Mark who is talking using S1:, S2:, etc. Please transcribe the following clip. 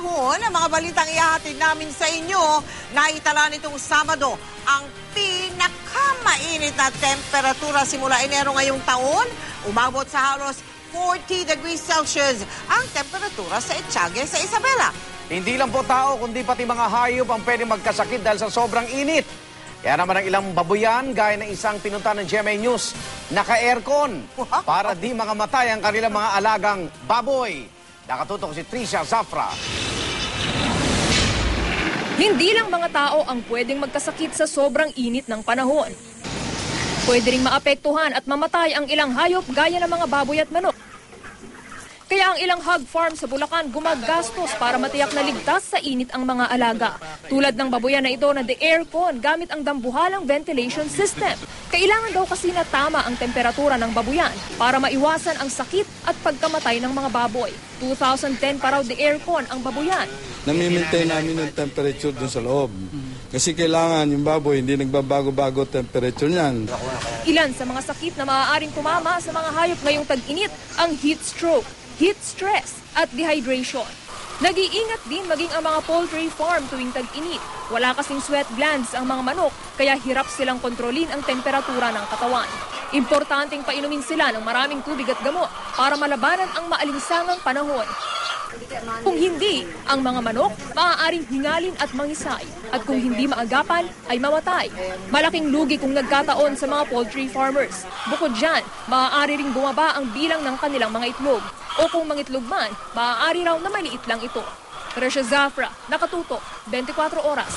S1: panahon, ang mga balitang ihahatid namin sa inyo, naitala nitong Sabado ang pinakamainit na temperatura simula Enero ngayong taon. Umabot sa halos 40 degrees Celsius ang temperatura sa Etiague sa Isabela.
S2: Hindi lang po tao, kundi pati mga hayop ang pwedeng magkasakit dahil sa sobrang init. Kaya naman ang ilang babuyan, gaya ng isang pinunta ng GMA News, naka-aircon para di makamatay ang kanilang mga alagang baboy. Nakatutok si Tricia Zafra.
S3: Hindi lang mga tao ang pwedeng magkasakit sa sobrang init ng panahon. Pwede ring maapektuhan at mamatay ang ilang hayop gaya ng mga baboy at manok. Kaya ang ilang hog farm sa Bulacan gumagastos para matiyak na ligtas sa init ang mga alaga. Tulad ng baboyan na ito na the aircon gamit ang dambuhalang ventilation system. Kailangan daw kasi na tama ang temperatura ng baboyan para maiwasan ang sakit at pagkamatay ng mga baboy. 2010 pa raw the aircon ang baboyan.
S4: Nami-maintain namin yung temperature dun sa loob. Kasi kailangan yung baboy hindi nagbabago-bago temperature niyan.
S3: Ilan sa mga sakit na maaaring tumama sa mga hayop ngayong tag-init ang heat stroke, heat stress at dehydration. Nag-iingat din maging ang mga poultry farm tuwing tag-init. Wala kasing sweat glands ang mga manok kaya hirap silang kontrolin ang temperatura ng katawan. Importanteng painumin sila ng maraming tubig at gamot para malabanan ang maalinsangang panahon. Kung hindi, ang mga manok maaaring hingalin at mangisay at kung hindi maagapan ay mamatay. Malaking lugi kung nagkataon sa mga poultry farmers. Bukod dyan, maaari ring bumaba ang bilang ng kanilang mga itlog. O kung mangitlog man, maaari raw na maliit lang ito. Tricia Zafra, nakatutok, 24 oras.